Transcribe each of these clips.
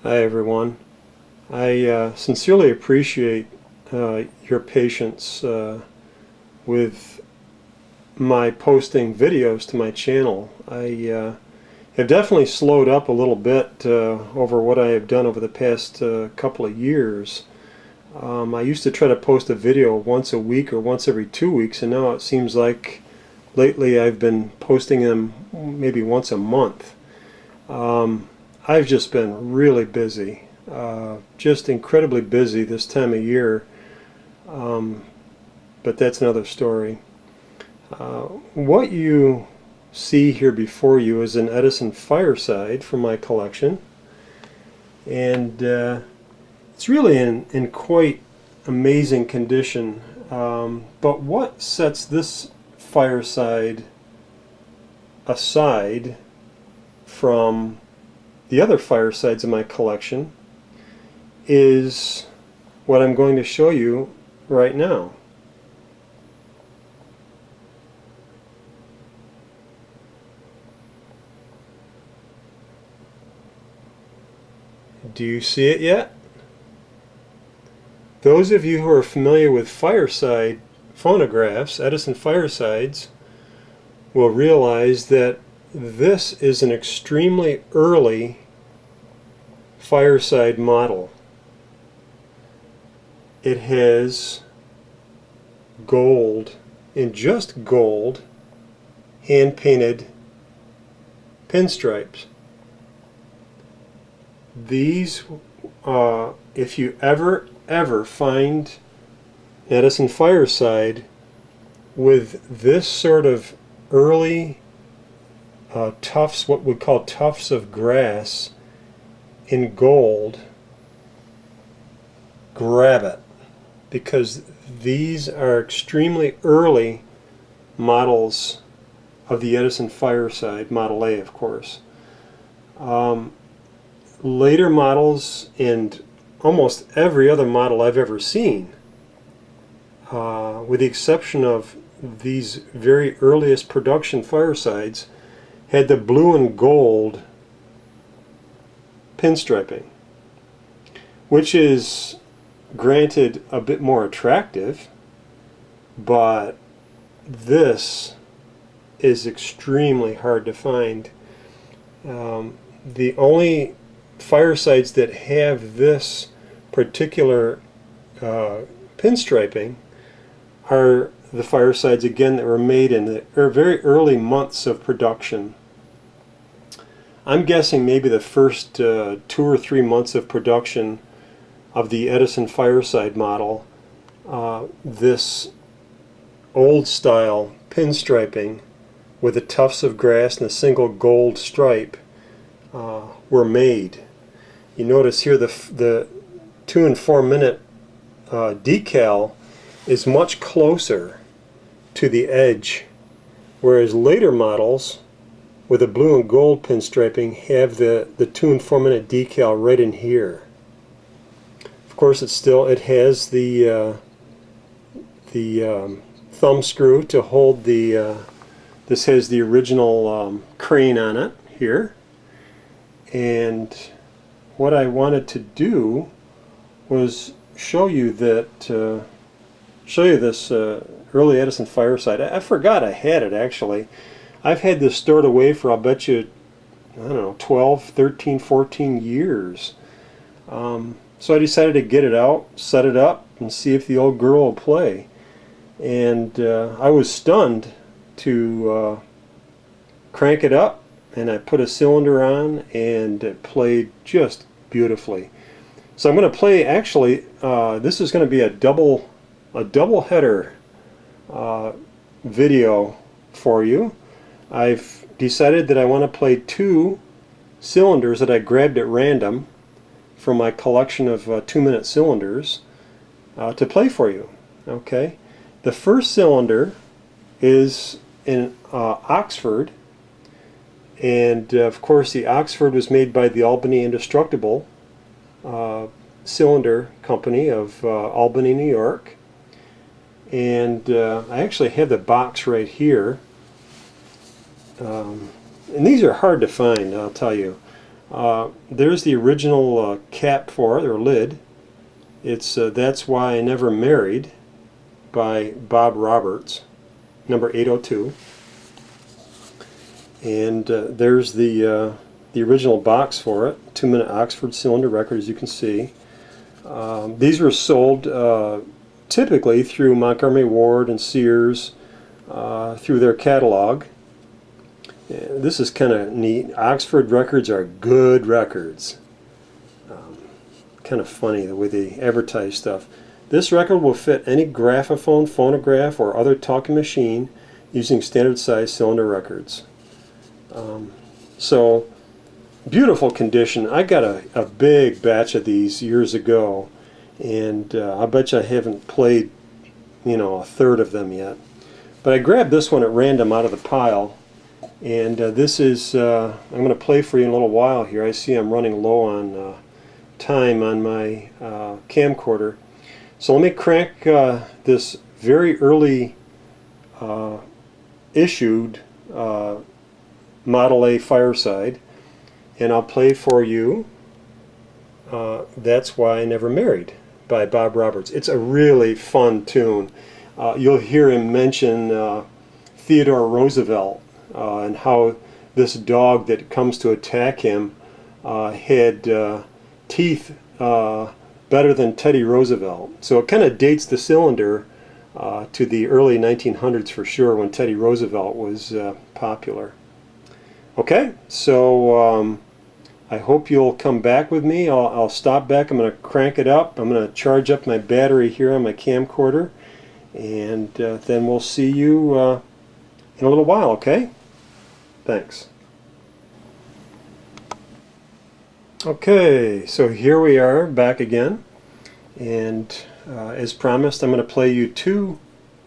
Hi everyone. I sincerely appreciate your patience with my posting videos to my channel. I have definitely slowed up a little bit over what I have done over the past couple of years. I used to try to post a video once a week or once every 2 weeks, and now it seems like lately I've been posting them maybe once a month. I've just been really busy, just incredibly busy this time of year, but that's another story. What you see here before you is an Edison Fireside from my collection, and it's really in quite amazing condition. But what sets this Fireside aside from the other Firesides in my collection is what I'm going to show you right now. Do you see it yet? Those of you who are familiar with Fireside phonographs, Edison Firesides, will realize that this is an extremely early Fireside model. It has gold, in just gold, hand-painted pinstripes. These, if you ever find Edison Fireside with this sort of early tufts, what we call tufts of grass in gold, grab it, because these are extremely early models of the Edison Fireside, Model A, of course. Later models and almost every other model I've ever seen, with the exception of these very earliest production Firesides, had the blue and gold pinstriping, which is granted a bit more attractive, but this is extremely hard to find. The only Firesides that have this particular pinstriping are the Firesides, again, that were made in the very early months of production. I'm guessing maybe the first 2 or 3 months of production of the Edison Fireside model, this old style pinstriping with the tufts of grass and a single gold stripe were made. You notice here the 2 and 4 minute decal is much closer to the edge, whereas later models with the blue and gold pinstriping have the 2 and 4 minute decal right in here. Of course, it has the thumb screw to hold the. This has the original crane on it here, and what I wanted to do was show you that this early Edison Fireside. I forgot I had it, actually. I've had this stored away for, I'll bet you, I don't know, 12, 13, 14 years. So I decided to get it out, set it up, and see if the old girl will play. And I was stunned to crank it up, and I put a cylinder on, and it played just beautifully. So I'm going to play, actually, this is going to be a double header video for you. I've decided that I want to play 2 cylinders that I grabbed at random from my collection of 2-minute cylinders to play for you. Okay, the first cylinder is in Oxford, and of course the Oxford was made by the Albany Indestructible cylinder company of Albany, New York. And I actually have the box right here. And these are hard to find, I'll tell you. There's the original cap for it, or lid. It's That's Why I Never Married by Bob Roberts, number 802. And there's the original box for it, 2-minute Oxford cylinder record, as you can see. These were sold typically through Montgomery Ward and Sears, through their catalog. This is kind of neat. Oxford records are good records. Kind of funny the way they advertise stuff. This record will fit any graphophone, phonograph, or other talking machine using standard size cylinder records. So, beautiful condition. I got a big batch of these years ago, and I bet you I haven't played, a third of them yet. But I grabbed this one at random out of the pile, and this is, I'm going to play for you in a little while here. I see I'm running low on time on my camcorder. So let me crank this very early issued Model A Fireside, and I'll play for you That's Why I Never Married by Bob Roberts. It's a really fun tune. You'll hear him mention Theodore Roosevelt and how this dog that comes to attack him had teeth better than Teddy Roosevelt. So it kind of dates the cylinder to the early 1900s for sure, when Teddy Roosevelt was popular. Okay, so I hope you'll come back with me. I'll stop back. I'm going to crank it up. I'm going to charge up my battery here on my camcorder, and then we'll see you in a little while, okay? Thanks. Okay, so here we are back again, and as promised, I'm going to play you two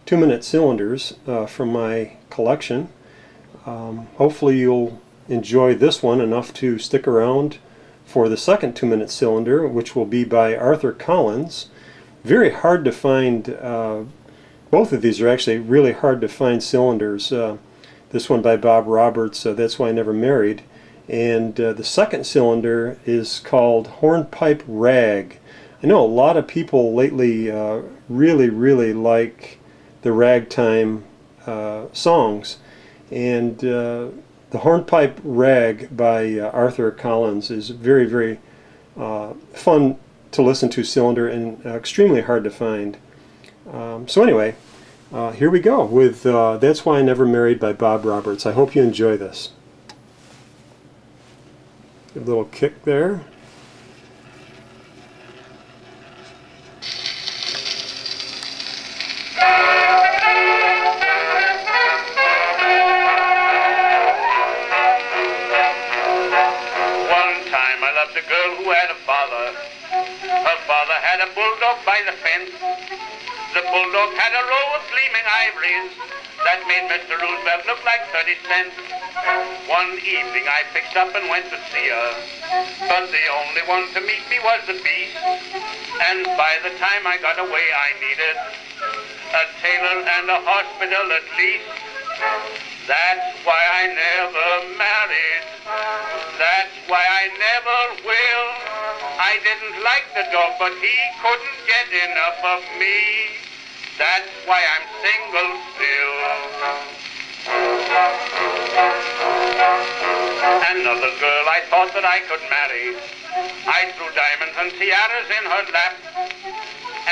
2-minute cylinders from my collection. Hopefully you'll enjoy this one enough to stick around for the second 2-minute cylinder, which will be by Arthur Collins. Very hard to find. Both of these are actually really hard to find cylinders. This one by Bob Roberts, That's Why I Never Married. And the second cylinder is called Hornpipe Rag. I know a lot of people lately really like the ragtime songs, and the Hornpipe Rag by Arthur Collins is very fun to listen to cylinder, and extremely hard to find. So anyway, here we go with That's Why I Never Married by Bob Roberts. I hope you enjoy this. A little kick there. A girl who had a father. Her father had a bulldog by the fence. The bulldog had a row of gleaming ivories that made Mr. Roosevelt look like 30 cents. One evening I picked up and went to see her, but the only one to meet me was the beast. And by the time I got away I needed a tailor and a hospital at least. That's why I never married. That's why I never will. I didn't like the dog, but he couldn't get enough of me. That's why I'm single still. Another girl I thought that I could marry. I threw diamonds and tiaras in her lap.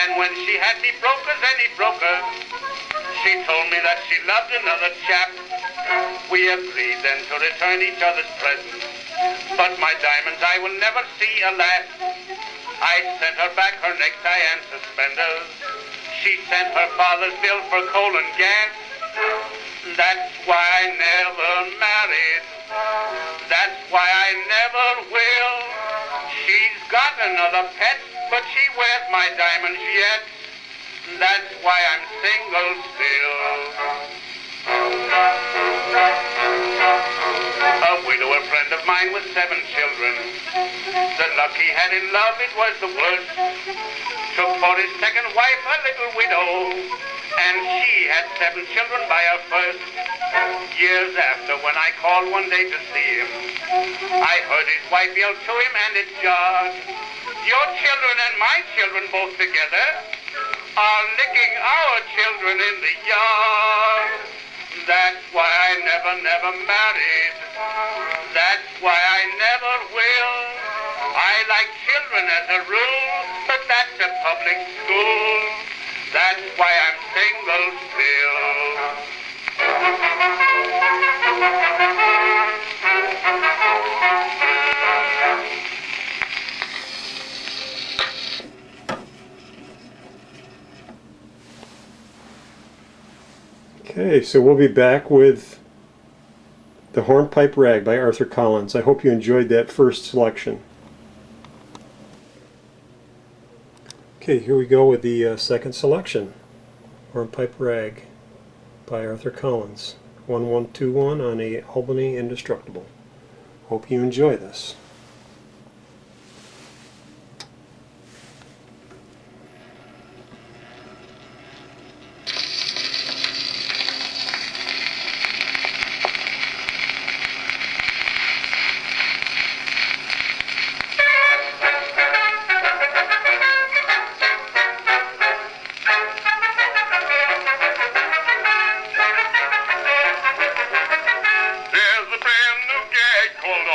And when she had me broke as any broker, she told me that she loved another chap. We agreed then to return each other's presents, but my diamonds I will never see, alas. I sent her back her necktie and suspenders. She sent her father's bill for coal and gas. That's why I never married. That's why I never will. She's got another pet, but she wears my diamonds yet. That's why I'm single still. A widower friend of mine with 7 children. The luck he had in love, it was the worst. Took for his second wife a little widow, and she had 7 children by her first. Years after, when I called one day to see him, I heard his wife yell to him, and it jarred. Your children and my children both together are licking our children in the yard. That's why I never married. That's why I never will. I like children as a rule, but that's a public school. That's why I'm single still. Okay, so we'll be back with the Hornpipe Rag by Arthur Collins. I hope you enjoyed that first selection. Okay, here we go with the second selection. Hornpipe Rag by Arthur Collins. 1121 on a Albany Indestructible. Hope you enjoy this.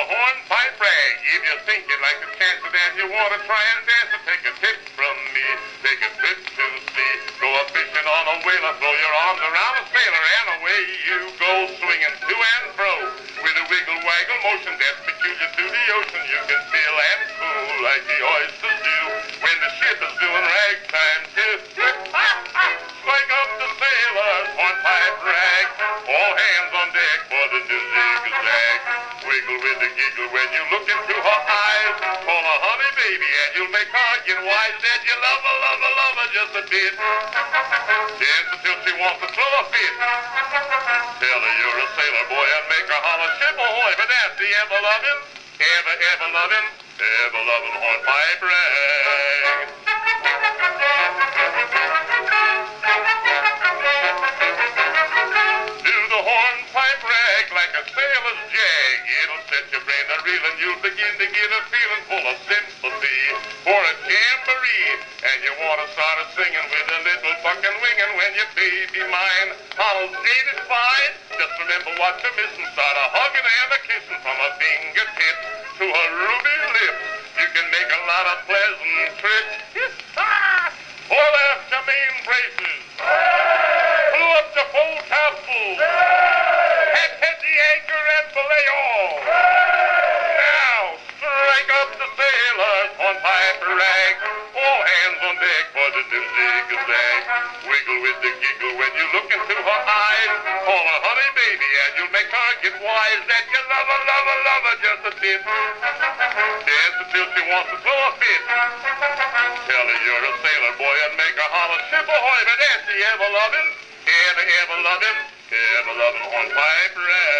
Hornpipe Rag. If you think you'd like to chance it and you want to try and dance it, take a tip from me. Take a trip to the sea. Go a fishing on a whaler. Throw your arms around a sailor and away you go, swinging to and fro. With a wiggle waggle motion that's peculiar to the ocean, you can feel and cool like the oysters do when the ship is doing ragtime too. Swing up the sailors, hornpipe rag. All hands on deck for the new zig-zag. Wiggle with the giggle when you look into her eyes. Call her honey baby and you'll make her get wise that you love her just a bit. Dance until she wants to throw a fit. Tell her you're a sailor boy and make her holler ship ahoy. But that's the ever loving hornpipe rag. Do the hornpipe rag like a sailor's jag. It'll set your brain a reeling. You'll begin to get a feeling full of sympathy for a jamboree. And you want to start a singing with a little fucking winging when your baby mine hollers ain't it fine. Just remember what you're missing. Start a hugging and a kissing from a fingertip to a ruby lip. You can make a lot of pleasant trips. Pull after main braces. Pull up the full topsail. Head the anchor and belay all. Now strike up the sailors, hornpipe rag. All hands on deck for the new zig-zag. Wiggle with the giggle when you look into her eyes. Call her honey baby and you'll make her get wise that you love her just a bit. Dance until she wants to throw a fit. Tell her you're a sailor boy and make her holler ship ahoy. But that's the ever loving hornpipe rag.